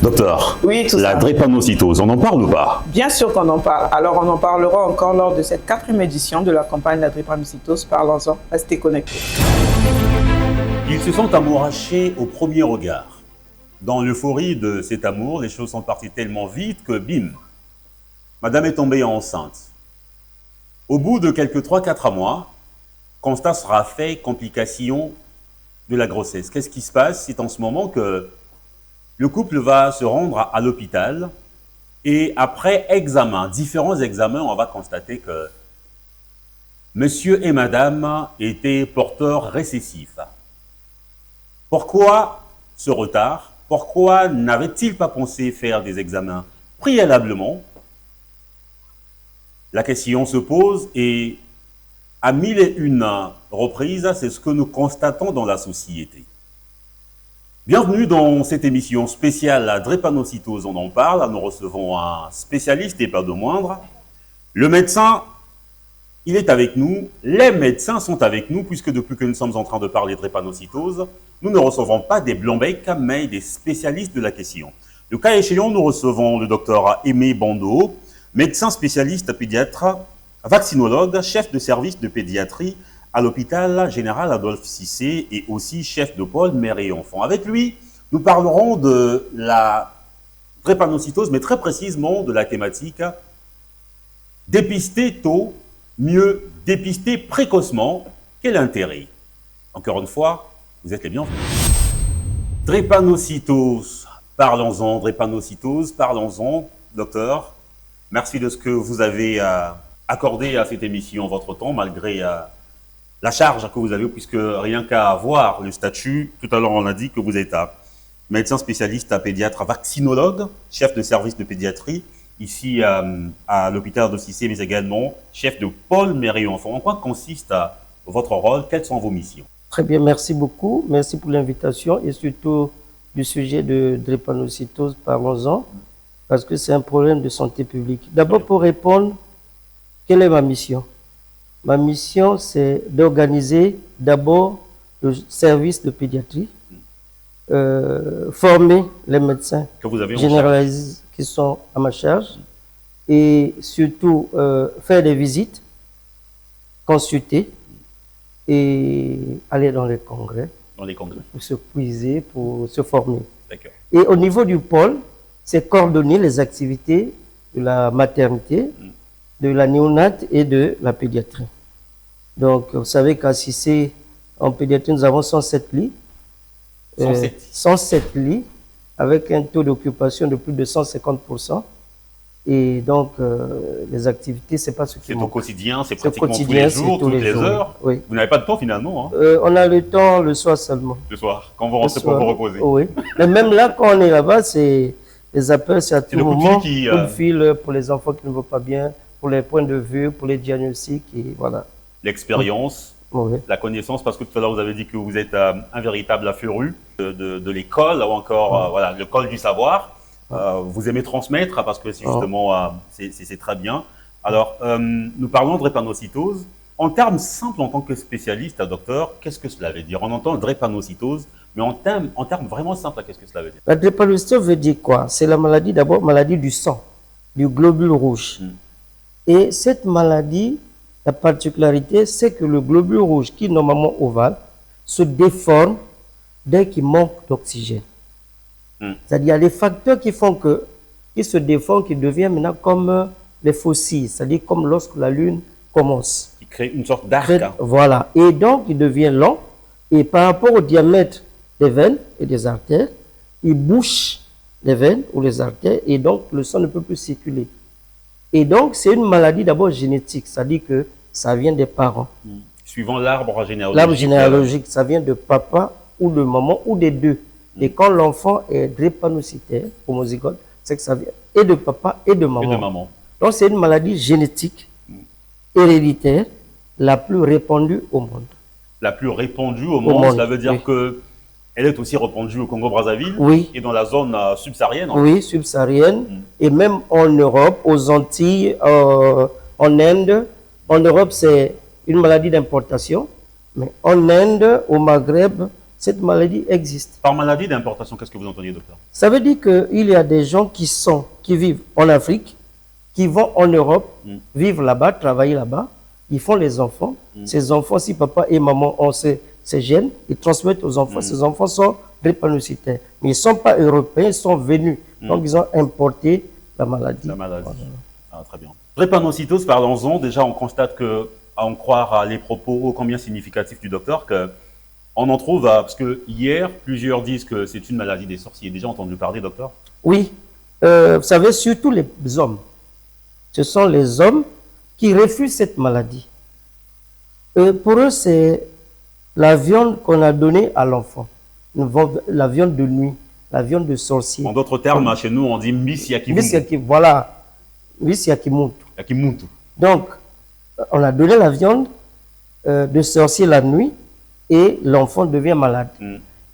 Docteur, Oui, tout la ça. drépanocytose, on en parle ou pas? Bien sûr qu'on en parle. Alors, on en parlera encore lors de cette 4e édition de la campagne de la drépanocytose. Parlons-en. Restez connectés. Ils se sont amourachés au premier regard. Dans l'euphorie de cet amour, les choses sont parties tellement vite que bim, madame est tombée enceinte. Au bout de quelques 3-4 mois, constat sera fait, complication de la grossesse. Qu'est-ce qui se passe? C'est en ce moment que le couple va se rendre à l'hôpital et après examen, différents examens, on va constater que monsieur et madame étaient porteurs récessifs. Pourquoi ce retard? Pourquoi n'avaient-ils pas pensé faire des examens préalablement? La question se pose et à 1001 reprises, c'est ce que nous constatons dans la société. Bienvenue dans cette émission spéciale La drépanocytose, on en parle. Nous recevons un spécialiste et pas de moindre. Le médecin, il est avec nous. Les médecins sont avec nous puisque depuis que nous sommes en train de parler de drépanocytose, nous ne recevons pas des blancs-becs mais des spécialistes de la question. Le cas échéant, nous recevons le docteur Aimé Bandeau, médecin spécialiste pédiatre, vaccinologue, chef de service de pédiatrie à l'hôpital général Adolphe Cissé et aussi chef de pôle mère et enfant. Avec lui, nous parlerons de la drépanocytose, mais très précisément de la thématique dépister tôt, mieux dépister précocement. Quel intérêt? Encore une fois, vous êtes les bienvenus. Drépanocytose, parlons-en, drépanocytose, parlons-en, docteur. Merci de ce que vous avez accordé à cette émission votre temps, malgré la charge que vous avez, puisque rien qu'à voir le statut, tout à l'heure on a dit que vous êtes médecin spécialiste à pédiatre, vaccinologue, chef de service de pédiatrie, ici à l'hôpital de Cissé, mais également chef de pôle mère et enfant. En quoi consiste votre rôle? Quelles sont vos missions? Très bien, merci beaucoup. Merci pour l'invitation et surtout du sujet de drépanocytose, parlons-en, parce que c'est un problème de santé publique. D'abord, pour répondre, quelle est ma mission? Ma mission, c'est d'organiser d'abord le service de pédiatrie, former les médecins Que vous avez généralistes qui sont à ma charge et surtout faire des visites, consulter et aller dans les congrès. Dans les congrès. Pour se puiser, pour se former. D'accord. Et au niveau du pôle, c'est coordonner les activités de la maternité, de la néonate et de la pédiatrie. Donc, vous savez qu'à Cissé, en pédiatrie, nous avons 107 lits. 107 lits, avec un taux d'occupation de plus de 150%. Et donc, les activités, c'est pas ce qui C'est au manque. quotidien, c'est C'est pratiquement quotidien, tous les jours, c'est tous toutes les les jours, heures. oui. Vous n'avez pas de temps finalement, hein, On a le temps le soir seulement. le soir, quand vous rentrez pour Soir. vous reposer. Oui. Mais même là, quand on est là-bas, c'est les appels, c'est à tout le coup de moment. fil qui, Coup de fil pour les enfants qui ne vont pas bien, pour les points de vue, pour les diagnostics, et voilà. L'expérience, Oui. la connaissance, parce que tout à l'heure vous avez dit que vous êtes un véritable affuru de l'école, ou encore voilà, l'école du savoir. Vous aimez transmettre parce que c'est justement c'est très bien. Alors, nous parlons de drépanocytose. En termes simples, en tant que spécialiste, docteur, qu'est-ce que cela veut dire? On entend drépanocytose, mais en termes vraiment simples, qu'est-ce que cela veut dire? La drépanocytose veut dire quoi? C'est la maladie, d'abord, maladie du sang, du globule rouge. Et cette maladie, la particularité, c'est que le globule rouge, qui est normalement ovale, se déforme dès qu'il manque d'oxygène. C'est-à-dire, il y a des facteurs qui font qu'il se déforme, qu'il devient maintenant comme les fossiles, c'est-à-dire comme lorsque la Lune commence. Qui crée une sorte d'arc. Voilà. Et donc, il devient long. Et par rapport au diamètre des veines et des artères, il bouche les veines ou les artères et donc le sang ne peut plus circuler. Et donc, c'est une maladie d'abord génétique, c'est-à-dire que ça vient des parents. Suivant l'arbre généalogique. L'arbre généalogique, ça vient de papa ou de maman ou des deux. Et quand l'enfant est drépanocytaire, homozygote, c'est que ça vient et de papa et de maman. Et de maman. Donc, c'est une maladie génétique, héréditaire, la plus répandue au monde. La plus répandue au monde, cela veut dire que elle est aussi répandue au Congo-Brazzaville et dans la zone subsaharienne. Oui, subsaharienne, et même en Europe, aux Antilles, en Inde. En Europe, c'est une maladie d'importation, mais en Inde, au Maghreb, cette maladie existe. Par maladie d'importation, qu'est-ce que vous entendez, docteur? Ça veut dire qu'il y a des gens qui vivent en Afrique, qui vont en Europe, vivent là-bas, travailler là-bas, ils font les enfants. Ces enfants, si papa et maman ont ces gènes, ils transmettent aux enfants. Ces enfants sont drépanocytaires. Mais ils ne sont pas européens, ils sont venus. Donc, ils ont importé la maladie. La maladie. Ah, très bien. Drépanocytose, parlons-en. Déjà, on constate que, à en croire les propos ô combien significatifs du docteur, qu'on en trouve, parce que hier, plusieurs disent que c'est une maladie des sorciers. Déjà entendu parler, docteur? Oui. Vous savez, surtout les hommes. Ce sont les hommes qui refusent cette maladie. Pour eux, c'est la viande qu'on a donnée à l'enfant. La viande de nuit, la viande de sorcier. En d'autres termes, chez nous, on dit Miss Yakimuntu. Voilà. Miss Yakimuntu. Yakimuntu. Donc, on a donné la viande de sorcier la nuit et l'enfant devient malade.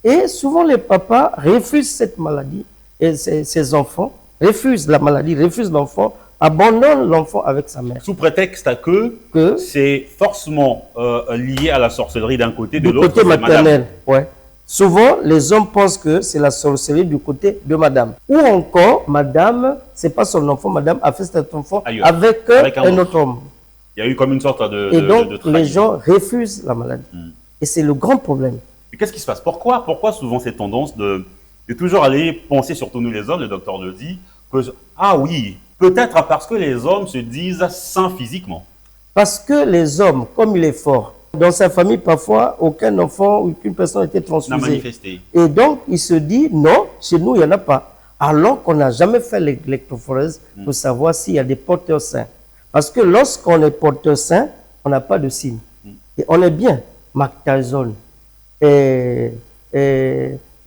Et souvent, les papas refusent cette maladie et ces enfants refusent la maladie, refusent l'enfant, abandonnent l'enfant avec sa mère. Sous prétexte que c'est forcément lié à la sorcellerie d'un côté, de l'autre. Du côté maternel, ouais. Souvent, les hommes pensent que c'est la sorcellerie du côté de madame. Ou encore, madame, c'est pas son enfant, madame a fait cet enfant avec un autre homme. Il y a eu comme une sorte Et donc, les gens refusent la maladie. Et c'est le grand problème. Mais qu'est-ce qui se passe? Pourquoi souvent cette tendance de toujours aller penser, surtout nous les hommes, le docteur le dit, que, ah oui, peut-être parce que les hommes se disent sains physiquement. Parce que les hommes, comme il est fort, dans sa famille, parfois, aucun enfant ou aucune personne n'a été transfusée. N'a manifesté. Et donc, il se dit, non, chez nous, il n'y en a pas. Alors qu'on n'a jamais fait l'électrophorèse pour savoir s'il y a des porteurs sains. Parce que lorsqu'on est porteur sain, on n'a pas de signe. Et on est bien. Mike Tyson et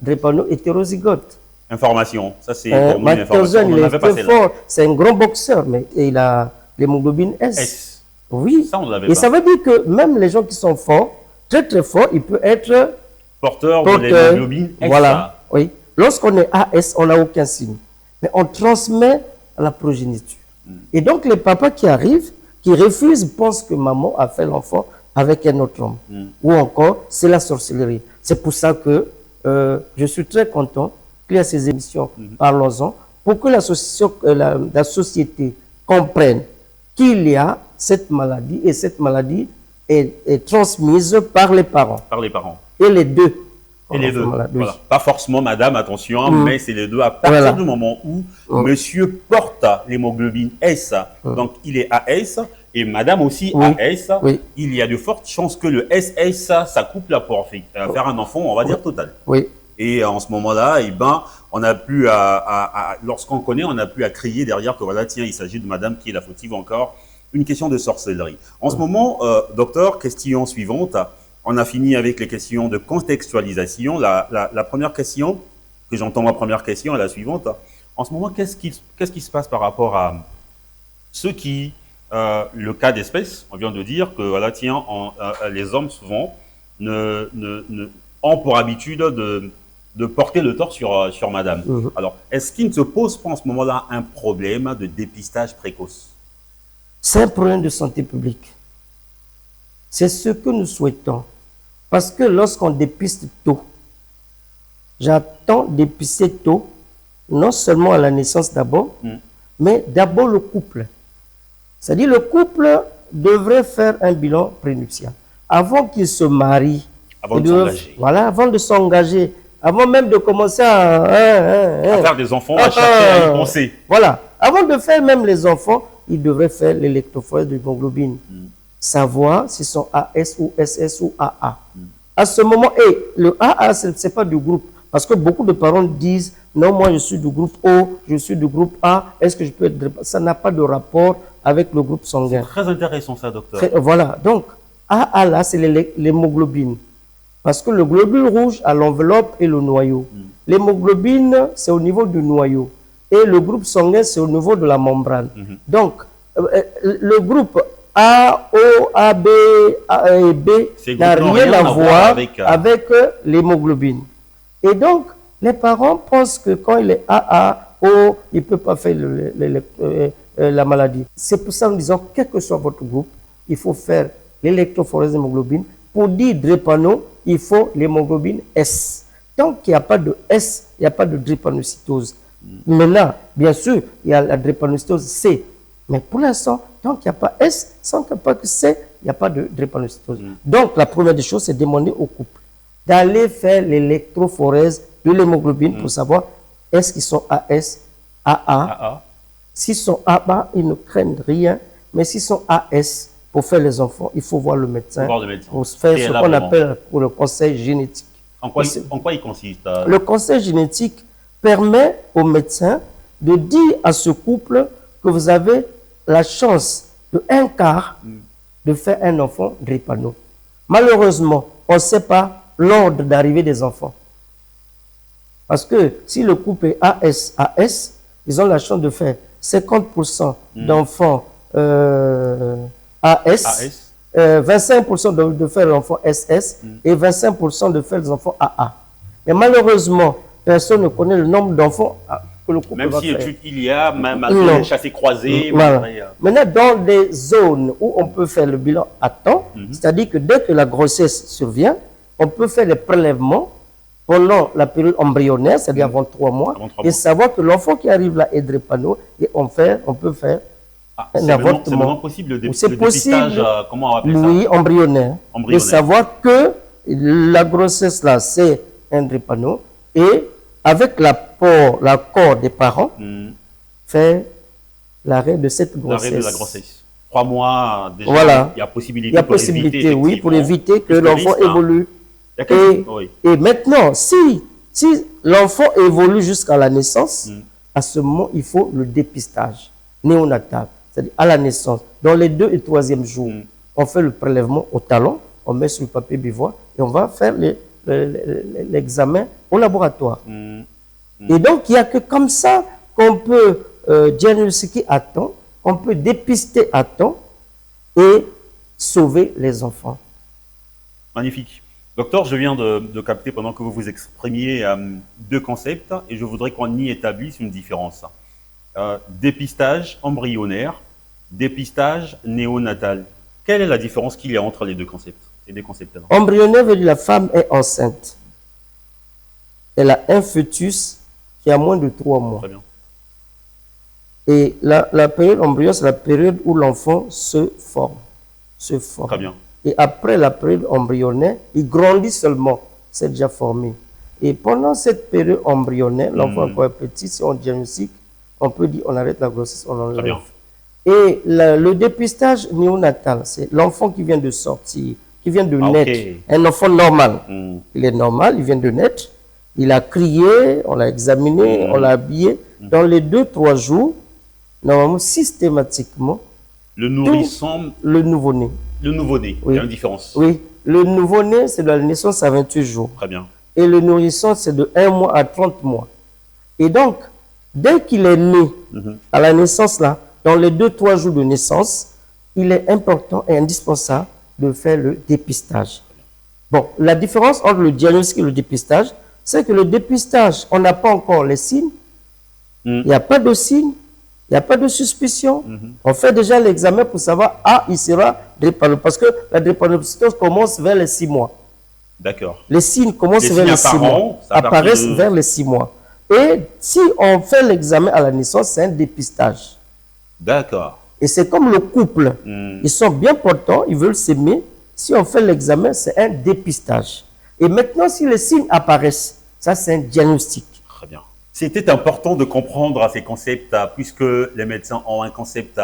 drépano hétérozygote. Information, ça c'est pour nous Mike une information. Tyson, il est très fort. C'est un grand boxeur, mais il a l'hémoglobine S. Oui. Ça, on l'avait et pas. ça veut dire que même les gens qui sont forts, très très forts, ils peuvent être porteurs de l'hémoglobine S. Voilà, oui. Lorsqu'on est AS, on n'a aucun signe. Mais on transmet à la progéniture. Et donc les papas qui arrivent, qui refusent, pensent que maman a fait l'enfant avec un autre homme. Ou encore, c'est la sorcellerie. C'est pour ça que je suis très content qu'il y a ces émissions, parlons-en, pour que la société comprenne qu'il y a cette maladie et cette maladie est transmise par les parents. Par les parents. Et les deux. Et les deux. Voilà. Pas forcément madame, attention, mais c'est les deux. À partir du moment où monsieur porte l'hémoglobine S, donc il est AS, et madame aussi AS, il y a de fortes chances que le SS s'accouple pour faire un enfant, on va dire, total. Oui. Et en ce moment-là, eh ben, on a pu, lorsqu'on connaît, on a pu à crier derrière que voilà, tiens, il s'agit de madame qui est la fautive encore. Une question de sorcellerie. En ce moment, docteur, question suivante. On a fini avec les questions de contextualisation. La première question, que j'entends ma première question, est la suivante. En ce moment, qu'est-ce qui se passe par rapport à ceux qui, le cas d'espèce, on vient de dire que voilà, tiens, les hommes souvent ont pour habitude de porter le tort sur madame. Alors, est-ce qu'il ne se pose pas en ce moment-là un problème de dépistage précoce? C'est un problème de santé publique. C'est ce que nous souhaitons. Parce que lorsqu'on dépiste tôt, j'attends dépister tôt, non seulement à la naissance d'abord, mais d'abord le couple. C'est-à-dire le couple devrait faire un bilan prénuptial. Avant qu'il se marie, avant de s'engager. Voilà, avant de s'engager, avant même de commencer à faire des enfants, à chercher à y penser. Voilà, avant de faire même les enfants, il devrait faire l'électrophorèse de l'hémoglobine. Savoir s'ils sont AS ou SS ou AA. À ce moment, le AA, ce n'est pas du groupe. Parce que beaucoup de parents disent, non, moi je suis du groupe O, je suis du groupe A, est-ce que je peux être... Ça n'a pas de rapport avec le groupe sanguin. C'est très intéressant ça, docteur. Voilà, donc AA là, c'est l'hémoglobine. Parce que le globule rouge a l'enveloppe et le noyau. L'hémoglobine, c'est au niveau du noyau. Et le groupe sanguin, c'est au niveau de la membrane. Donc, le groupe A, O, A, B et B n'a rien à voir avec l'hémoglobine. Et donc, les parents pensent que quand il est AA, O, il ne peut pas faire la maladie. C'est pour ça que nous disons, quel que soit votre groupe, il faut faire l'électrophorèse d'hémoglobine pour dire drépano, il faut l'hémoglobine S. Tant qu'il n'y a pas de S, il n'y a pas de drépanocytose. Maintenant, bien sûr, il y a la drépanocytose C. Mais pour l'instant, tant qu'il n'y a pas S, sans qu'il n'y a pas que C, il n'y a pas de drépanocytose. Donc, la première des choses, c'est demander au couple d'aller faire l'électrophorèse de l'hémoglobine pour savoir est-ce qu'ils sont AS, AA. S'ils sont AA, ils ne craignent rien. Mais s'ils sont AS, pour faire les enfants, il faut voir le médecin. Pour faire ce qu'on appelle pour le conseil génétique. En quoi il consiste Le conseil génétique permet au médecin de dire à ce couple que vous avez la chance de 1/4 de faire un enfant drépano. Malheureusement, on ne sait pas l'ordre d'arrivée des enfants. Parce que si le couple est AS, ils ont la chance de faire 50% d'enfants AS, 25% de faire l'enfant SS et 25% de faire les enfants AA. Mais malheureusement, personne ne connaît le nombre d'enfants que le couple va faire. Même si il y a, même malgré les chassés croisés. Voilà. Maintenant, dans des zones où on peut faire le bilan à temps, c'est-à-dire que dès que la grossesse survient, on peut faire les prélèvements pendant la période embryonnaire, c'est-à-dire avant 3 mois, et savoir que l'enfant qui arrive là est drépano, et on peut faire un avortement. C'est vraiment possible le dépistage, comment on appelle ça? Oui, embryonnaire. Et savoir que la grossesse là, c'est un drépano, et avec l'accord des parents, faire l'arrêt de cette grossesse. L'arrêt de la grossesse. 3 mois, déjà, voilà. Il y a possibilité, oui, pour éviter que l'enfant évolue. Et maintenant, si l'enfant évolue jusqu'à la naissance, à ce moment, il faut le dépistage néonatal. C'est-à-dire à la naissance. Dans les 2 et 3e jours, on fait le prélèvement au talon, on met sur le papier bivoire et on va faire l'examen au laboratoire. Et donc, il n'y a que comme ça qu'on peut diagnostiquer à temps, on peut dépister à temps et sauver les enfants. Magnifique. Docteur, je viens de capter pendant que vous vous exprimiez 2 concepts et je voudrais qu'on y établisse une différence. Dépistage embryonnaire, dépistage néonatal. Quelle est la différence qu'il y a entre les 2 concepts? Embryonnaire veut dire la femme est enceinte. Elle a un fœtus qui a moins de 3 mois. Très bien. Et la période embryonnaire, c'est la période où l'enfant se forme. Très bien. Et après la période embryonnaire, il grandit seulement. C'est déjà formé. Et pendant cette période embryonnaire, l'enfant est encore petit, si on diagnostique, on peut dire on arrête la grossesse, on enlève. Très bien. Et le dépistage néonatal, c'est l'enfant qui vient de sortir, qui vient de naître. Un enfant normal. Il est normal, il vient de naître. Il a crié, on l'a examiné, on l'a habillé. Dans les 2-3 jours, normalement, systématiquement, le nourrisson, le nouveau-né. Le nouveau-né, il y a une différence. Oui, le nouveau-né, c'est de la naissance à 28 jours. Très bien. Et le nourrisson, c'est de 1 mois à 30 mois. Et donc, dès qu'il est né, à la naissance là, dans les 2-3 jours de naissance, il est important et indispensable de faire le dépistage. Bon, la différence entre le diagnostic et le dépistage, c'est que le dépistage, on n'a pas encore les signes. Il n'y a pas de signes. Il n'y a pas de suspicion. On fait déjà l'examen pour savoir, il sera drépano. Parce que la drépanocytose commence vers les 6 mois. D'accord. Les signes commencent vers les 6 mois. Apparaissent vers les 6 mois. Et si on fait l'examen à la naissance, c'est un dépistage. D'accord. Et c'est comme le couple. Ils sont bien portants, ils veulent s'aimer. Si on fait l'examen, c'est un dépistage. Et maintenant, si les signes apparaissent, ça c'est un diagnostic. Très bien. C'était important de comprendre ces concepts puisque les médecins ont un concept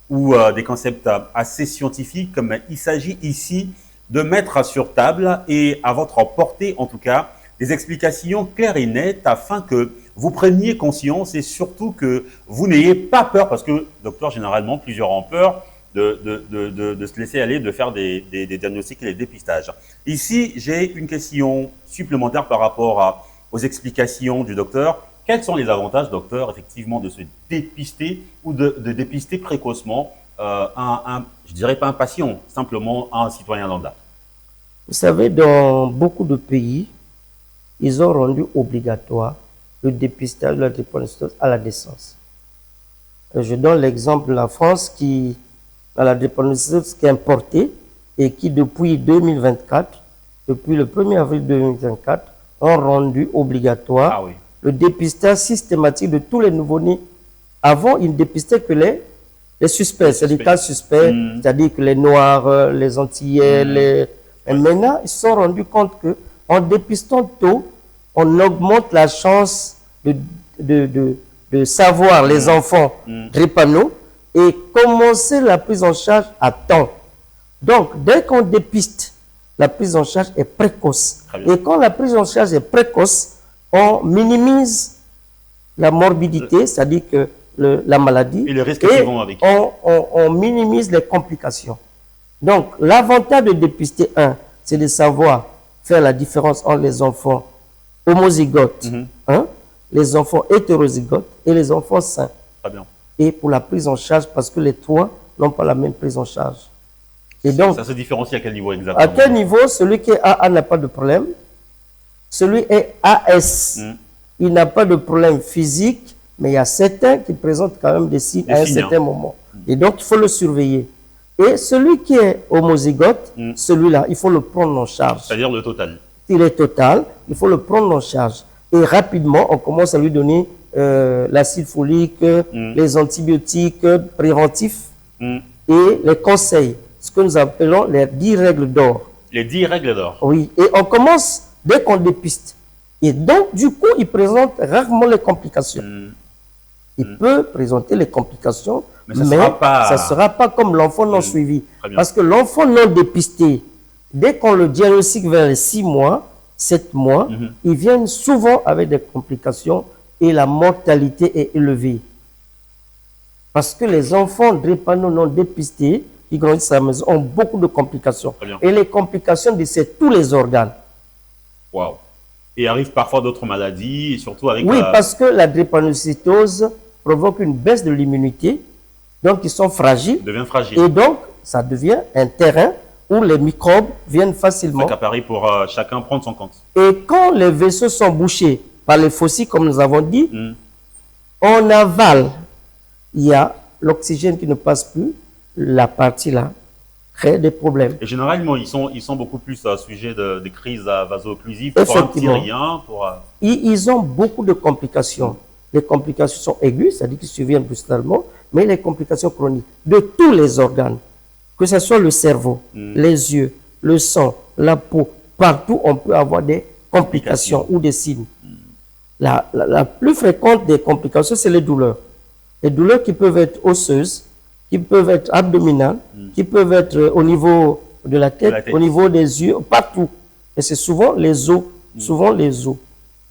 ou des concepts assez scientifiques, mais il s'agit ici de mettre sur table et à votre portée en tout cas des explications claires et nettes afin que vous preniez conscience et surtout que vous n'ayez pas peur parce que, docteur, généralement, plusieurs ont peur de se laisser aller, de faire des diagnostics et des dépistages. Ici, j'ai une question supplémentaire par rapport aux explications du docteur. Quels sont les avantages, docteur, effectivement, de se dépister ou de dépister précocement je dirais pas un patient, simplement un citoyen lambda? Vous savez, dans beaucoup de pays, ils ont rendu obligatoire le dépistage de la drépanocytose à la naissance. Je donne l'exemple de la France qui a la drépanocytose qui est importée et qui, depuis 2024, depuis le 1er avril 2024, ont rendu obligatoire le dépistage systématique de tous les nouveau-nés. Avant, ils ne dépistaient que les suspects, c'est des cas suspects, c'est-à-dire que les Noirs, les Antillais, Et maintenant, ils se sont rendus compte qu'en dépistant tôt, on augmente la chance de savoir les enfants drépano et commencer la prise en charge à temps. Donc, dès qu'on dépiste, la prise en charge est précoce. Et quand la prise en charge est précoce, on minimise la morbidité, c'est-à-dire que la maladie, et les risques qui vont avec. On minimise les complications. Donc, l'avantage de dépister, c'est de savoir faire la différence entre les enfants homozygotes, les enfants hétérozygotes et les enfants sains. Très bien. Et pour la prise en charge, parce que les trois n'ont pas la même prise en charge. Et donc, ça se différencie à quel niveau exactement? À quel niveau? Celui qui est AA n'a pas de problème. Celui qui est AS, il n'a pas de problème physique, mais il y a certains qui présentent quand même des signes à un certain moment. Et donc, il faut le surveiller. Et celui qui est homozygote, celui-là, il faut le prendre en charge. C'est-à-dire le total. Il est total, il faut le prendre en charge. Et rapidement, on commence à lui donner l'acide folique, les antibiotiques préventifs et les conseils. Ce que nous appelons les 10 règles d'or. Les 10 règles d'or. Oui, et on commence dès qu'on dépiste. Et donc, du coup, il présente rarement les complications. Il peut présenter les complications, mais ça ne sera pas comme l'enfant non suivi. Parce que l'enfant non dépisté, dès qu'on le diagnostique vers les 6 mois, 7 mois, ils viennent souvent avec des complications et la mortalité est élevée. Parce que les enfants drépano non dépistés, qui grandissent à la maison, ont beaucoup de complications. Et les complications desservent tous les organes. Waouh. Et arrivent parfois d'autres maladies, et surtout avec... Oui, parce que la drépanocytose provoque une baisse de l'immunité, donc ils sont fragiles. Deviennent fragiles. Et donc, ça devient un terrain où les microbes viennent facilement. C'est qu'à pour chacun prendre son compte. Et quand les vaisseaux sont bouchés par les fossiles, comme nous avons dit, en aval, il y a l'oxygène qui ne passe plus, la partie là crée des problèmes. Et généralement, ils sont beaucoup plus sujets de crises vaso-occlusives. Effectivement. Ils ont beaucoup de complications. Les complications sont aiguës, c'est-à-dire qu'ils surviennent brutalement, mais les complications chroniques de tous les organes, que ce soit le cerveau, les yeux, le sang, la peau, partout on peut avoir des complications ou des signes. La plus fréquente des complications, c'est les douleurs. Les douleurs qui peuvent être osseuses, qui peuvent être abdominales, qui peuvent être au niveau de la tête, au niveau des yeux, partout. Et c'est souvent les os,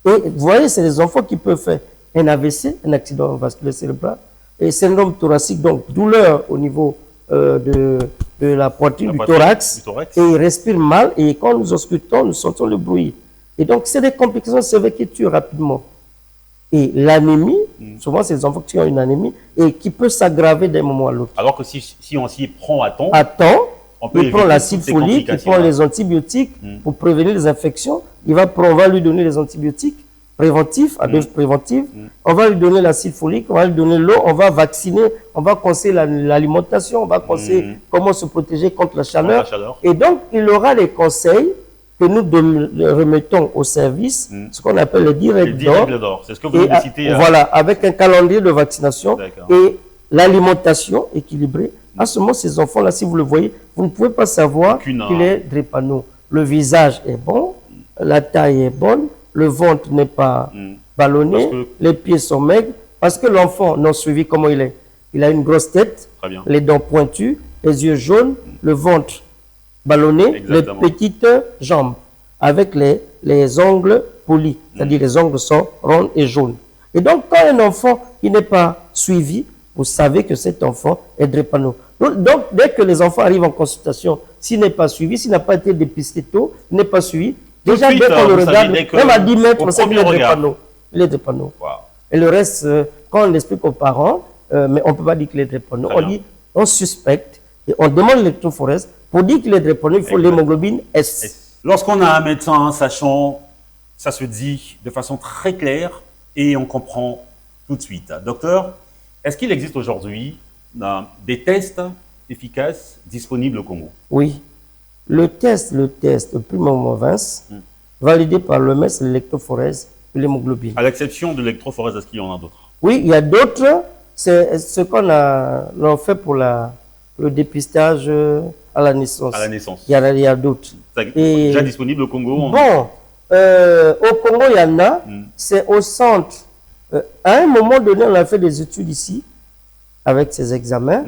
Et vous voyez, c'est les enfants qui peuvent faire un AVC, un accident vasculaire cérébral, et syndrome thoracique, donc douleur au niveau de la poitrine, du thorax, et ils respirent mal, et quand nous auscultons, nous sentons le bruit. Et donc, c'est des complications sévères qui tuent rapidement. Et l'anémie, souvent c'est les enfants qui ont une anémie et qui peut s'aggraver d'un moment à l'autre. Alors que si on s'y prend à temps, il prend l'acide folique, il prend les antibiotiques pour prévenir les infections. On va lui donner les antibiotiques préventifs, à dose préventive. On va lui donner l'acide folique, on va lui donner l'eau, on va vacciner, on va conseiller l'alimentation, on va conseiller comment se protéger contre la chaleur. Et donc, il aura les conseils que nous remettons au service, ce qu'on appelle les 10 règles d'or. C'est ce que vous avez cité. Voilà, avec un calendrier de vaccination et l'alimentation équilibrée. À ce moment, ces enfants-là, si vous le voyez, vous ne pouvez pas savoir qu'il est drépano. Le visage est bon, la taille est bonne, le ventre n'est pas ballonné, les pieds sont maigres, parce que l'enfant non suivi, comment il est? Il a une grosse tête, les dents pointues, les yeux jaunes, le ventre ballonné, les petites jambes, avec les ongles polis, c'est-à-dire les ongles sont ronds et jaunes. Et donc, quand un enfant qui n'est pas suivi, vous savez que cet enfant est drépano. Donc, dès que les enfants arrivent en consultation, s'il n'est pas suivi, s'il n'a pas été dépisté tôt, il n'est pas suivi, déjà dès qu'on le regarde, même à 10 mètres, on sait qu'il est drépano. Il est drépano. Et le reste, quand on l'explique aux parents, mais on ne peut pas dire qu'il est drépano, on dit, on suspecte, et on demande l'électrophorèse. Pour dire qu'il est drépano, il faut l'hémoglobine S. Lorsqu'on a un médecin sachant, ça se dit de façon très claire et on comprend tout de suite. Docteur, est-ce qu'il existe aujourd'hui des tests efficaces disponibles au Congo? Oui. le test primo-Vince, validé par l'OMS, l'électrophorèse et l'hémoglobine. À l'exception de l'électrophorèse, est-ce qu'il y en a d'autres? Oui, il y a d'autres. C'est ce qu'on a fait pour le dépistage à la naissance. À la naissance. Il y a d'autres. C'est déjà disponible au Congo? Bon, au Congo, il y en a. C'est au centre. À un moment donné, on a fait des études ici avec ces examens.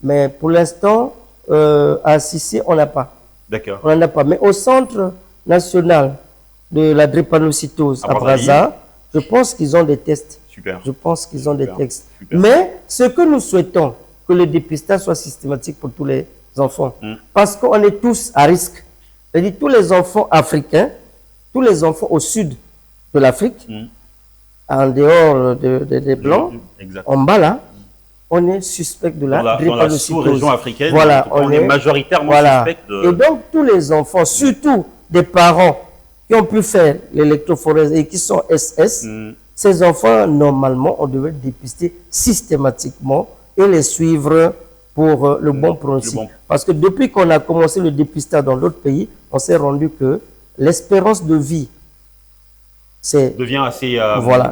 Mais pour l'instant, à Sissi, on n'a pas. D'accord. On n'en a pas. Mais au centre national de la drépanocytose à Brazza, je pense qu'ils ont des tests. Super. Je pense qu'ils ont des Super. textes. Super. Mais ce que nous souhaitons, que le dépistage soit systématique pour tous les enfants. Parce qu'on est tous à risque. C'est-à-dire tous les enfants africains, tous les enfants au sud de l'Afrique, en dehors des Blancs, en bas là, on est suspect de la drépanocytose. Dans la sous-région africaine, voilà, on est majoritairement suspect de... Et donc tous les enfants, surtout des parents qui ont pu faire l'électrophorèse et qui sont SS, ces enfants, normalement, on devait dépister systématiquement et les suivre pour le bon pronostic. Parce que depuis qu'on a commencé le dépistage dans d'autres pays, on s'est rendu que l'espérance de vie devient assez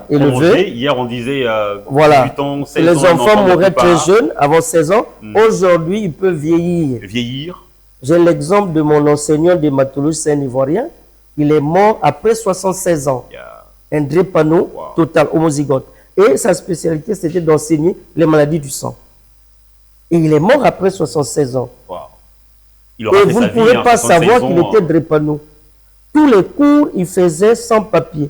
élevé. Hier, on disait 18 ans, 16 les ans. enfants mouraient très jeunes, avant 16 ans. Aujourd'hui, ils peuvent vieillir. J'ai l'exemple de mon enseignant d'hématologie, c'est un Ivoirien. Il est mort après 76 ans. Un drépano total, homozygote. Et sa spécialité, c'était d'enseigner les maladies du sang. Et il est mort après 76 ans. Et vous ne pouvez pas savoir qu'il était drépano. Tous les cours, il faisait sans papier.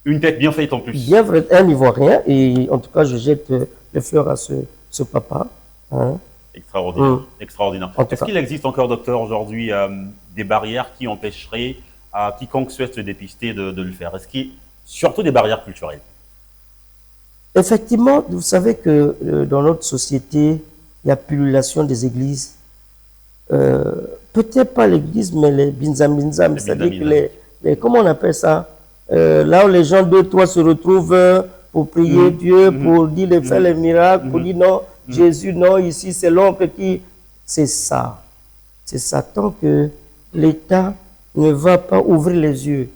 Une tête bien faite en plus. Bien vrai, un Ivoirien. Et en tout cas, je jette les fleurs à ce papa. Hein. Extraordinaire. Extraordinaire. Est-ce qu'il existe encore, docteur, aujourd'hui, des barrières qui empêcheraient à quiconque souhaite se dépister de le faire? Est-ce qu'il y a surtout des barrières culturelles? Effectivement, vous savez que dans notre société, il y a pullulation des églises. Peut-être pas l'église, mais les binzam, c'est-à-dire que comment on appelle ça? Là où les gens, 2-3 se retrouvent pour prier Dieu, pour dire, faire les miracles, pour dire non, Jésus, non, ici c'est l'oncle qui... C'est ça. C'est ça. Tant que l'État ne va pas ouvrir les yeux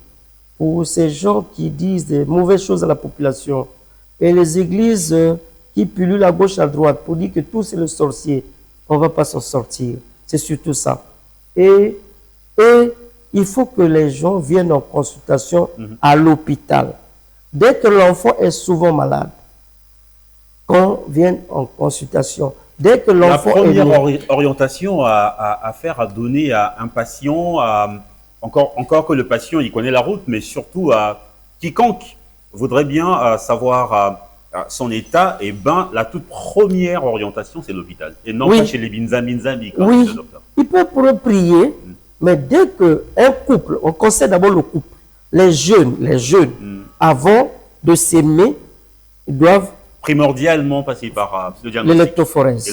pour ces gens qui disent des mauvaises choses à la population et les églises qui pullulent à gauche, à droite pour dire que tout c'est le sorcier, on ne va pas s'en sortir. C'est surtout ça. Et il faut que les gens viennent en consultation à l'hôpital. Dès que l'enfant est souvent malade, qu'on vienne en consultation. Dès que l'enfant est la première orientation à faire, à donner à un patient, encore que le patient il connaît la route, mais surtout à quiconque voudrait bien savoir son état, et ben la toute première orientation c'est l'hôpital et non pas chez les binzam comme le docteur. Il peut prier, mais dès que un couple, on conseille d'abord le couple, les jeunes, avant de s'aimer, ils doivent primordialement passer par l'électrophorèse.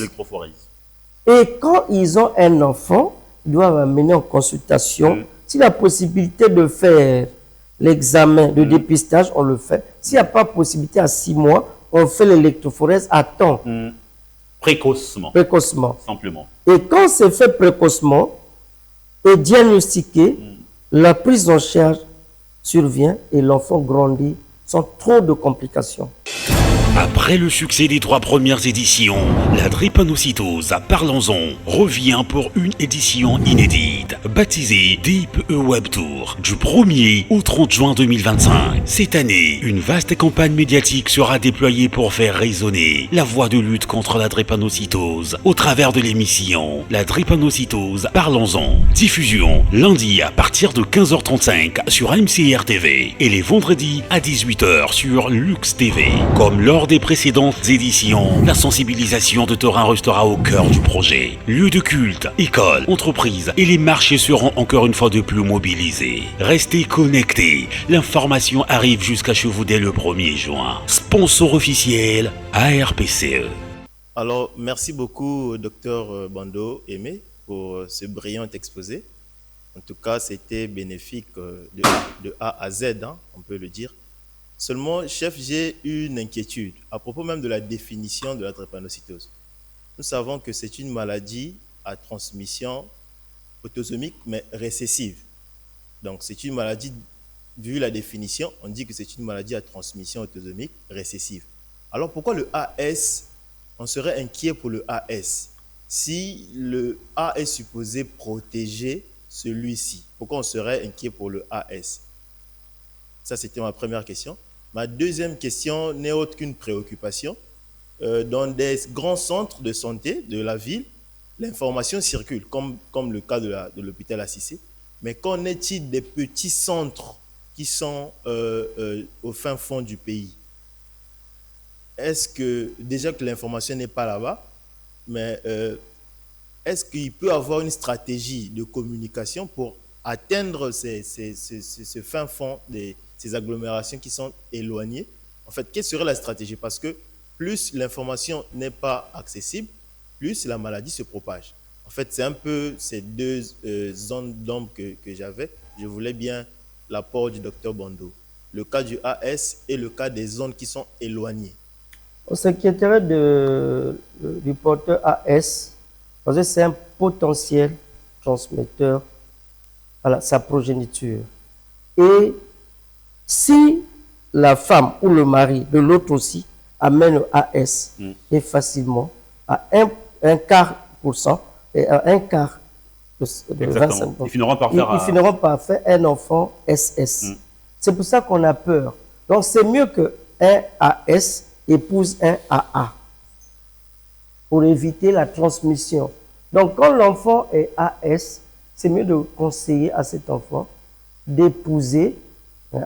Et quand ils ont un enfant, ils doivent amener en consultation. Si la possibilité de faire l'examen de dépistage, on le fait. S'il n'y a pas possibilité à 6 mois, on fait l'électrophorèse à temps. Précocement. Simplement. Et quand c'est fait précocement et diagnostiqué, la prise en charge survient et l'enfant grandit sans trop de complications. Après le succès des 3 premières éditions, la drépanocytose à Parlons-en revient pour une édition inédite, baptisée Deep Web Tour, du 1er au 30 juin 2025. Cette année, une vaste campagne médiatique sera déployée pour faire résonner la voix de lutte contre la drépanocytose au travers de l'émission La drépanocytose Parlons-en. Diffusion lundi à partir de 15h35 sur MCR TV et les vendredis à 18h sur Lux TV. Comme lors des précédentes éditions, la sensibilisation de Thorin restera au cœur du projet. Lieux de culte, écoles, entreprises et les marchés seront encore une fois de plus mobilisés. Restez connectés, l'information arrive jusqu'à chez vous dès le 1er juin. Sponsor officiel ARPCE. Alors, merci beaucoup, Dr Bando Aimé, pour ce brillant exposé. En tout cas, c'était bénéfique de A à Z, hein, on peut le dire. Seulement, chef, j'ai une inquiétude à propos même de la définition de la drépanocytose. Nous savons que c'est une maladie à transmission autosomique, mais récessive. Donc, c'est une maladie, vu la définition, on dit que c'est une maladie à transmission autosomique récessive. Alors, pourquoi le AS, on serait inquiet pour le AS? Si le A est supposé protéger celui-ci, pourquoi on serait inquiet pour le AS? Ça, c'était ma première question. Ma deuxième question n'est autre qu'une préoccupation. Dans des grands centres de santé de la ville, l'information circule, comme le cas de l'hôpital Assisi. Mais qu'en est-il des petits centres qui sont au fin fond du pays? Est-ce que, déjà que l'information n'est pas là-bas, mais est-ce qu'il peut y avoir une stratégie de communication pour atteindre ce fin fond, ces agglomérations qui sont éloignées? En fait, quelle serait la stratégie? Parce que plus l'information n'est pas accessible, plus la maladie se propage. En fait, c'est un peu ces deux zones d'ombre que j'avais. Je voulais bien l'apport du docteur Bando. Le cas du AS et le cas des zones qui sont éloignées. On s'inquiéterait du porteur AS parce que c'est un potentiel transmetteur à sa progéniture. Et si la femme ou le mari de l'autre aussi amène le AS et facilement à un quart %, et à un quart de 25%, ils finiront par faire un enfant SS. C'est pour ça qu'on a peur. Donc c'est mieux qu'un AS épouse un AA pour éviter la transmission. Donc quand l'enfant est AS, c'est mieux de conseiller à cet enfant d'épouser,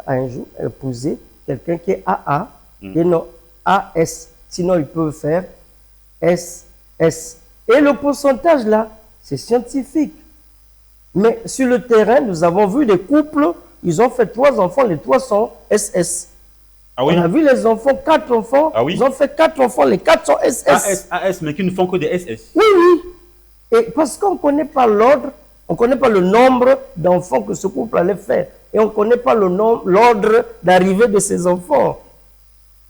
un jour, épouser quelqu'un qui est AA et non AS. Sinon, il peut faire SS. Et le pourcentage là, c'est scientifique. Mais sur le terrain, nous avons vu des couples, ils ont fait 3 enfants, les 3 sont SS. Ah oui? On a vu les enfants, 4 enfants, ils ont fait 4 enfants, les 4 sont SS. AS, mais qui ne font que des SS. Oui, oui. Et parce qu'on ne connaît pas l'ordre, on ne connaît pas le nombre d'enfants que ce couple allait faire. Et on ne connaît pas l'ordre d'arrivée de ces enfants.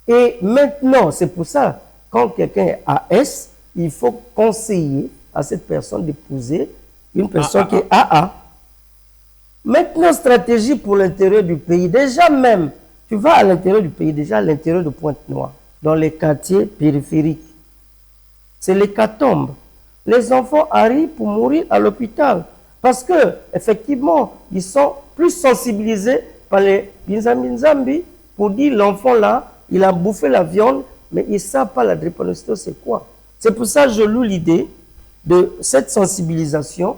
Et maintenant, c'est pour ça, quand quelqu'un est AS, il faut conseiller à cette personne d'épouser une personne qui est AA. Maintenant, stratégie pour l'intérieur du pays. Déjà même, tu vas à l'intérieur du pays, déjà à l'intérieur de Pointe-Noire, dans les quartiers périphériques. C'est l'hécatombe. Les enfants arrivent pour mourir à l'hôpital. Parce que, effectivement, ils sont plus sensibilisés par les Binzambi pour dire l'enfant là, il a bouffé la viande, mais ils ne savent pas la drépanocytose, c'est quoi. C'est pour ça que je loue l'idée de cette sensibilisation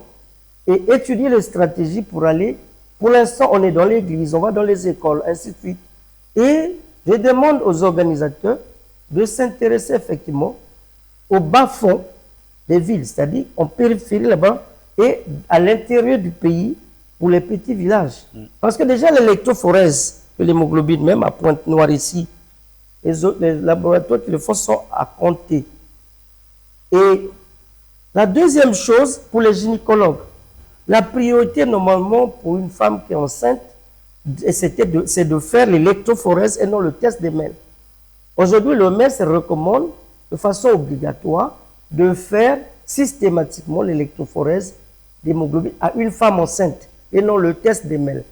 et étudier les stratégies pour aller. Pour l'instant, on est dans l'église, on va dans les écoles, ainsi de suite. Et je demande aux organisateurs de s'intéresser effectivement au bas-fond des villes, c'est-à-dire en périphérie là-bas et à l'intérieur du pays pour les petits villages. Parce que déjà l'électrophorèse de l'hémoglobine, même à Pointe-Noire ici, les laboratoires qui le font sont à compter. Et la deuxième chose, pour les gynécologues, la priorité normalement pour une femme qui est enceinte, c'est de faire l'électrophorèse et non le test des mènes. Aujourd'hui, le MES recommande de façon obligatoire de faire systématiquement l'électrophorèse d'hémoglobine à une femme enceinte et non le test des mènes.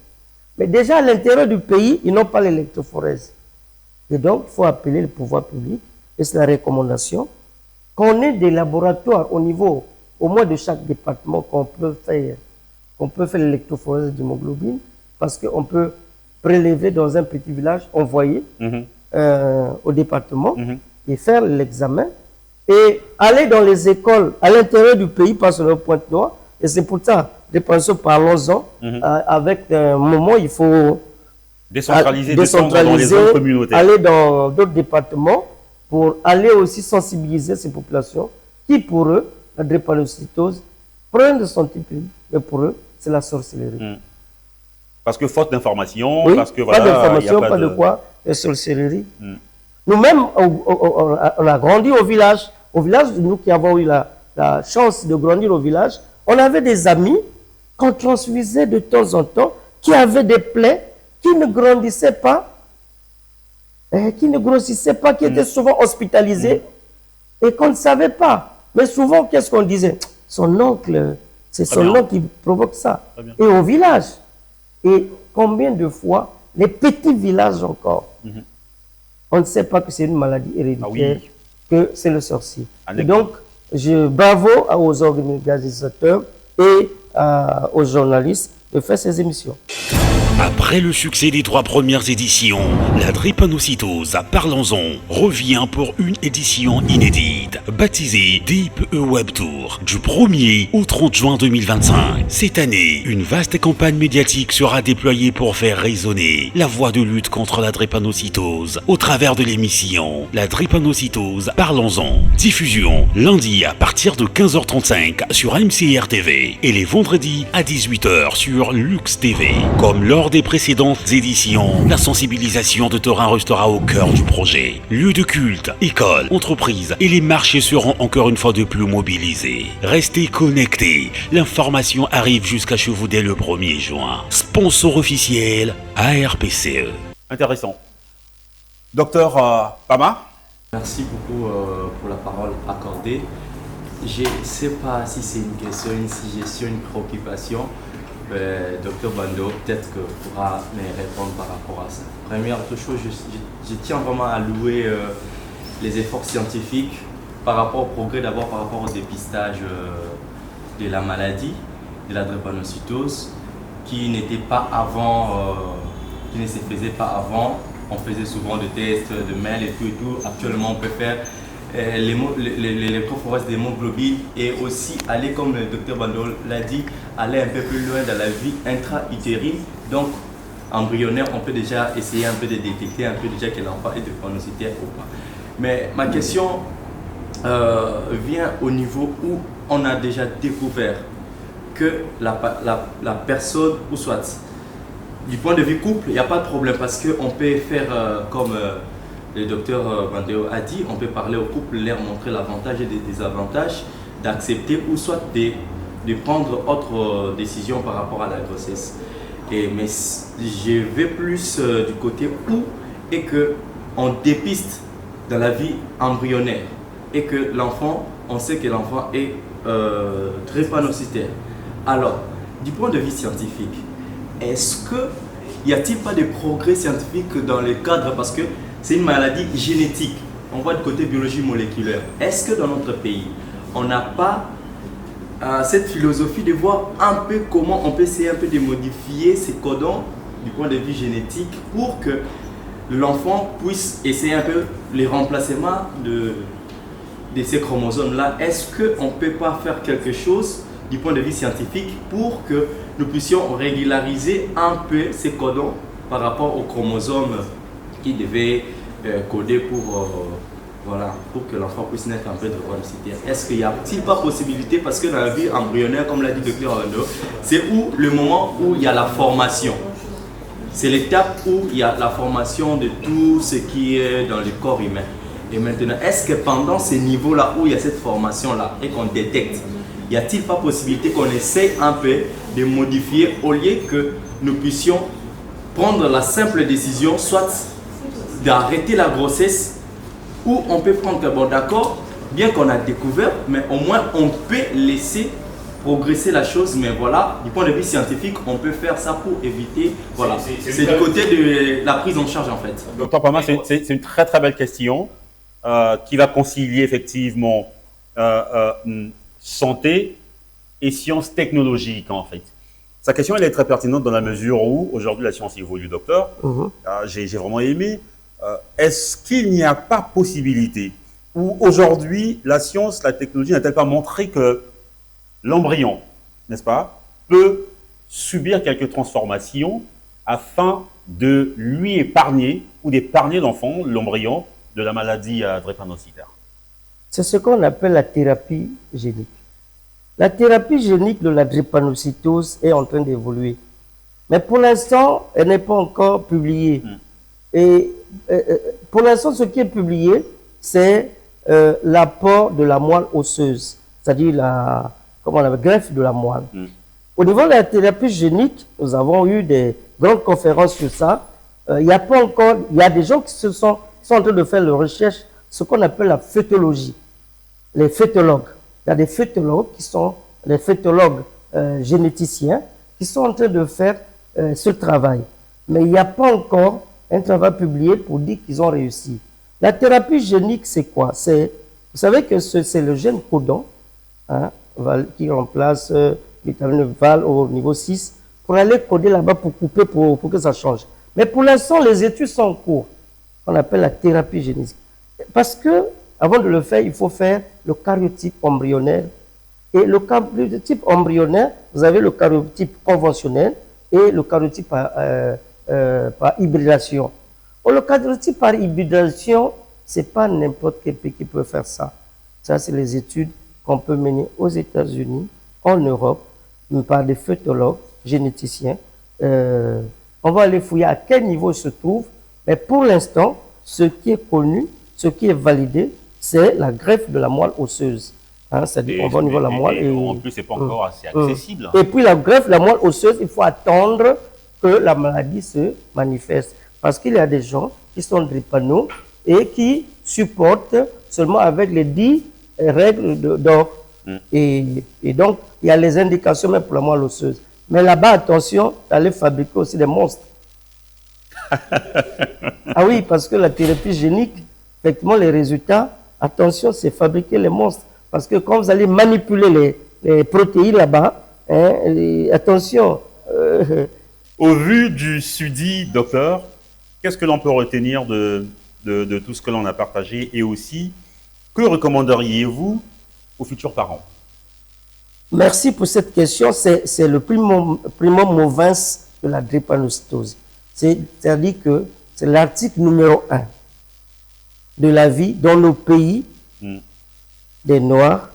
Mais déjà à l'intérieur du pays, ils n'ont pas l'électrophorèse. Et donc, il faut appeler le pouvoir public, et c'est la recommandation, qu'on ait des laboratoires au niveau, au moins de chaque département, qu'on peut faire l'électrophorèse d'hémoglobine, parce qu'on peut prélever dans un petit village, envoyer au département et faire l'examen, et aller dans les écoles à l'intérieur du pays, pas sur le Pointe-Noire. Et c'est pour ça, parlons-en, avec un moment, il faut décentraliser dans les zones communautaires. Aller dans d'autres départements pour aller aussi sensibiliser ces populations qui, pour eux, la drépanocytose, problème de santé publique, mais pour eux, c'est la sorcellerie. Parce que faute d'information, oui, parce que pas d'information, pas de quoi, la sorcellerie. Nous-mêmes, on a grandi au village. Au village, nous qui avons eu la chance de grandir au village, on avait des amis qu'on transfusait de temps en temps, qui avaient des plaies, qui ne grandissaient pas, qui étaient souvent hospitalisés et qu'on ne savait pas. Mais souvent, qu'est-ce qu'on disait? Son oncle, C'est son nom qui provoque ça. Et au village. Et combien de fois, les petits villages encore, on ne sait pas que c'est une maladie héréditaire, que c'est le sorcier. Et donc, je bravo aux organisateurs et aux journalistes de faire ces émissions. Après le succès des 3 premières éditions, la drépanocytose, parlons-en, revient pour une édition inédite, baptisée DIPE Web Tour, du 1er au 30 juin 2025. Cette année, une vaste campagne médiatique sera déployée pour faire résonner la voix de lutte contre la drépanocytose au travers de l'émission La drépanocytose, parlons-en. Diffusion lundi à partir de 15h35 sur MCR TV et les vendredis à 18h sur Lux TV. Comme lors des précédentes éditions, la sensibilisation de Thorin restera au cœur du projet. Lieux de culte, écoles, entreprises et les marchés seront encore une fois de plus mobilisés. Restez connectés, l'information arrive jusqu'à chez vous dès le 1er juin. Sponsor officiel, ARPCE. Intéressant. Docteur Pama? Merci beaucoup pour la parole accordée. Je ne sais pas si c'est une question, une suggestion, une préoccupation. Docteur Bando, peut-être que pourra me répondre par rapport à ça. Première chose, je tiens vraiment à louer les efforts scientifiques par rapport au progrès, d'abord par rapport au dépistage de la maladie, de la drépanocytose, qui n'était pas avant, qui ne se faisait pas avant. On faisait souvent des tests de mail et tout. Actuellement, on peut faire l'électrophorèse d'hémoglobine et aussi aller, comme le docteur Bando l'a dit, aller un peu plus loin dans la vie intra-utérine. Donc, embryonnaire, on peut déjà essayer un peu de détecter un peu déjà que l'enfant est drépanocytaire ou pas. Mais ma question vient au niveau où on a déjà découvert que la personne, ou soit du point de vue couple, il n'y a pas de problème parce qu'on peut faire comme le docteur Bandeo a dit, on peut parler au couple, leur montrer l'avantage et les désavantages, d'accepter ou soit de prendre autre décision par rapport à la grossesse. Mais je vais plus du côté où et que on dépiste dans la vie embryonnaire et que l'enfant, on sait que l'enfant est drépanocytaire. Alors, du point de vue scientifique, est-ce que y a-t-il pas de progrès scientifiques dans le cadre, parce que c'est une maladie génétique, on voit du côté biologie moléculaire. Est-ce que dans notre pays, on n'a pas cette philosophie de voir un peu comment on peut essayer un peu de modifier ces codons du point de vue génétique pour que l'enfant puisse essayer un peu les remplacements de ces chromosomes-là? Est-ce qu'on ne peut pas faire quelque chose du point de vue scientifique pour que nous puissions régulariser un peu ces codons par rapport aux chromosomes qui devaient coder pour que l'enfant puisse naître un peu drépanocytaire? Est-ce qu'il n'y a-t-il pas possibilité, parce que dans la vie embryonnaire, comme l'a dit le docteur Orlando, c'est le moment où il y a la formation. C'est l'étape où il y a la formation de tout ce qui est dans le corps humain. Et maintenant, est-ce que pendant ces niveaux-là où il y a cette formation-là et qu'on détecte, y a-t-il pas possibilité qu'on essaye un peu de modifier au lieu que nous puissions prendre la simple décision, soit d'arrêter la grossesse, ou on peut prendre que bon d'accord, bien qu'on a découvert, mais au moins on peut laisser progresser la chose, mais voilà, du point de vue scientifique, on peut faire ça pour éviter, voilà, c'est du côté de la prise en charge en fait. Docteur Pama, c'est une très très belle question qui va concilier effectivement santé et sciences technologiques en fait. Sa question elle est très pertinente dans la mesure où aujourd'hui la science évolue, docteur. J'ai vraiment aimé. Est-ce qu'il n'y a pas possibilité où aujourd'hui la science, la technologie n'a-t-elle pas montré que l'embryon, n'est-ce pas, peut subir quelques transformations afin de lui épargner ou d'épargner l'enfant, l'embryon, de la maladie drépanocytaire? C'est ce qu'on appelle la thérapie génique. La thérapie génique de la drépanocytose est en train d'évoluer. Mais pour l'instant, elle n'est pas encore publiée. Et pour l'instant, ce qui est publié, c'est l'apport de la moelle osseuse, c'est-à-dire la greffe de la moelle. Au niveau de la thérapie génique, nous avons eu des grandes conférences sur ça. Il y a des gens qui sont en train de faire leur recherche, ce qu'on appelle la fœtologie. Les fœtologues. Il y a des fœtologues qui sont les fœtologues généticiens qui sont en train de faire ce travail. Mais il n'y a pas encore un travail publié pour dire qu'ils ont réussi. La thérapie génique, c'est quoi? Vous savez que c'est le gène codon hein, qui remplace vitamine Val au niveau 6 pour aller coder là-bas pour couper, pour que ça change. Mais pour l'instant, les études sont en cours. On appelle la thérapie génique. Parce que, avant de le faire, il faut faire le karyotype embryonnaire. Et le karyotype embryonnaire, vous avez le karyotype conventionnel et le karyotype par hybridation. Le karyotype par hybridation, ce n'est pas n'importe quel pays qui peut faire ça. Ça, c'est les études qu'on peut mener aux États-Unis, en Europe, par des fœtologues, généticiens. On va aller fouiller à quel niveau il se trouve. Mais pour l'instant, ce qui est connu, ce qui est validé, c'est la greffe de la moelle osseuse. Hein, c'est-à-dire qu'on va au niveau de la moelle. Et en plus, ce n'est pas encore assez accessible. Et puis la greffe de la moelle osseuse, il faut attendre que la maladie se manifeste. Parce qu'il y a des gens qui sont drépano et qui supportent seulement avec les 10 règles d'or. Et donc, il y a les indications même pour la moelle osseuse. Mais là-bas, attention, d'aller fabriquer aussi des monstres. Ah oui, parce que la thérapie génique, effectivement, les résultats, attention, c'est fabriquer les monstres. Parce que quand vous allez manipuler les protéines là-bas, hein, attention. Au vu du sudi, docteur, qu'est-ce que l'on peut retenir de tout ce que l'on a partagé et aussi, que recommanderiez-vous aux futurs parents? Merci pour cette question. C'est le primum movens de la drépanocytose. C'est-à-dire que c'est l'article numéro 1 de la vie dans nos pays des Noirs,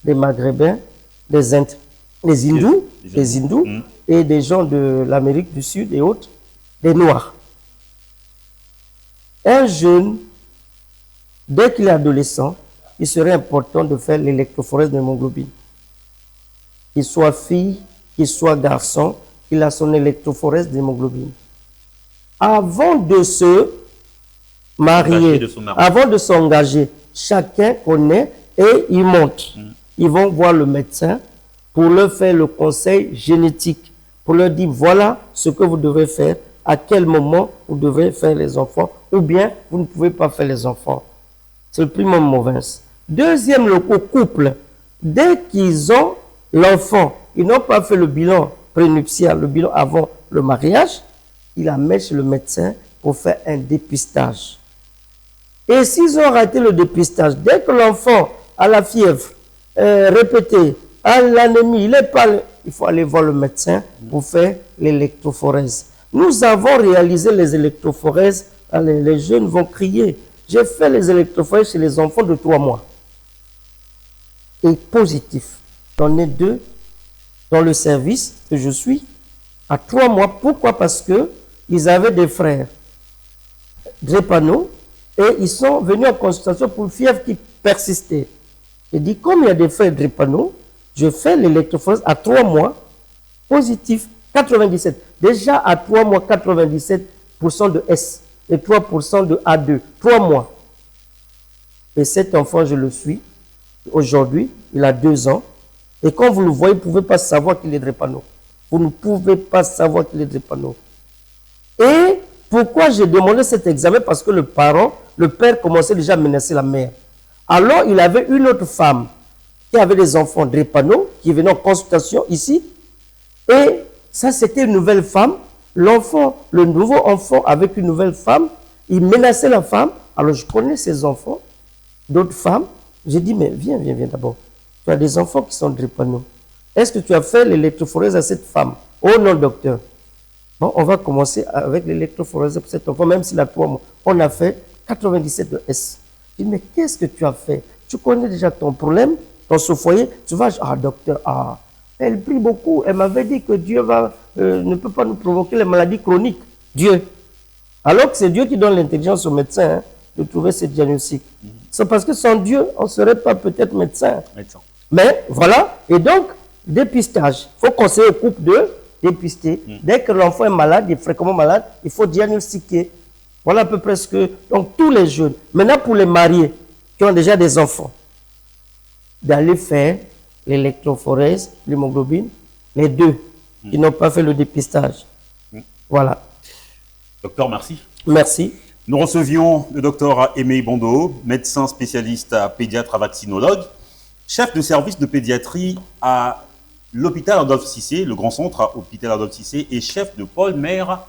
des Maghrébins, des hindous, et des gens de l'Amérique du Sud et autres, des Noirs. Un jeune, dès qu'il est adolescent, il serait important de faire l'électrophorèse de l'hémoglobine. Qu'il soit fille, qu'il soit garçon, il a son électrophorèse d'hémoglobine. Avant de se marier, avant de s'engager, chacun connaît et il monte. Ils vont voir le médecin pour leur faire le conseil génétique, pour leur dire voilà ce que vous devez faire, à quel moment vous devez faire les enfants, ou bien vous ne pouvez pas faire les enfants. C'est le primum movens. Deuxième, le couple. Dès qu'ils ont l'enfant, ils n'ont pas fait le bilan prénuptial, le bilan avant le mariage, ils amènent chez le médecin pour faire un dépistage. Et s'ils ont raté le dépistage, dès que l'enfant a la fièvre répétée, a l'anémie, il faut aller voir le médecin pour faire l'électrophorèse. Nous avons réalisé les électrophorèses, les jeunes vont crier. J'ai fait les électrophorèses chez les enfants de 3 mois. Et positif. J'en ai 2 dans le service que je suis à 3 mois. Pourquoi? Parce qu'ils avaient des frères drépano et ils sont venus en consultation pour une fièvre qui persistait. J'ai dit, comme il y a des frères drépano, je fais l'électrophorèse à 3 mois, positif, 97. Déjà à 3 mois, 97% de S et 3% de A2. 3 mois. Et cet enfant, je le suis. Aujourd'hui, il a 2 ans. Et quand vous le voyez, vous ne pouvez pas savoir qu'il est drépano. Vous ne pouvez pas savoir qu'il est drépano. Et pourquoi j'ai demandé cet examen? Parce que le père commençait déjà à menacer la mère. Alors, il avait une autre femme qui avait des enfants drépano, qui venaient en consultation ici. Et ça, c'était une nouvelle femme. L'enfant, le nouveau enfant avec une nouvelle femme, il menaçait la femme. Alors, je connais ces enfants, d'autres femmes. J'ai dit, mais viens d'abord. Tu as des enfants qui sont drépano. Est-ce que tu as fait l'électrophorèse à cette femme? Oh non, docteur. Bon, on va commencer avec l'électrophorèse pour cet enfant, même s'il a 3 mois. On a fait 97 de S. Je dis, mais qu'est-ce que tu as fait? Tu connais déjà ton problème, dans ce foyer. Tu vas, docteur, elle prie beaucoup. Elle m'avait dit que Dieu ne peut pas nous provoquer les maladies chroniques. Dieu. Alors que c'est Dieu qui donne l'intelligence au médecin de trouver ce diagnostic. C'est parce que sans Dieu, on ne serait pas peut-être médecin. Mais voilà. Et donc, dépistage. Il faut conseiller au couple de dépister. Dès que l'enfant est malade, il est fréquemment malade, il faut diagnostiquer. Voilà à peu près ce que... Donc, tous les jeunes. Maintenant, pour les mariés qui ont déjà des enfants, d'aller faire l'électrophorèse, l'hémoglobine, les deux qui n'ont pas fait le dépistage. Voilà. Docteur, merci. Merci. Nous recevions le docteur Aimé Bando, médecin spécialiste pédiatre vaccinologue, chef de service de pédiatrie à l'hôpital Adolphe Cissé, le grand centre à hôpital Adolphe Cissé, et chef de pôle mère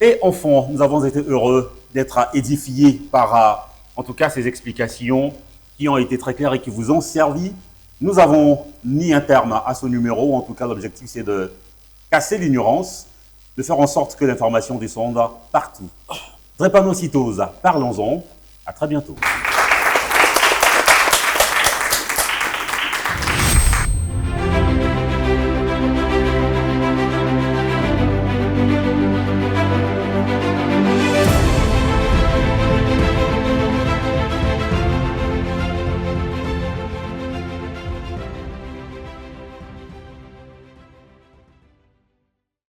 et enfants. Nous avons été heureux d'être édifiés par, en tout cas, ces explications qui ont été très claires et qui vous ont servi. Nous avons mis un terme à ce numéro. En tout cas, l'objectif, c'est de casser l'ignorance, de faire en sorte que l'information descende partout. Drépanocytose, parlons-en. À très bientôt.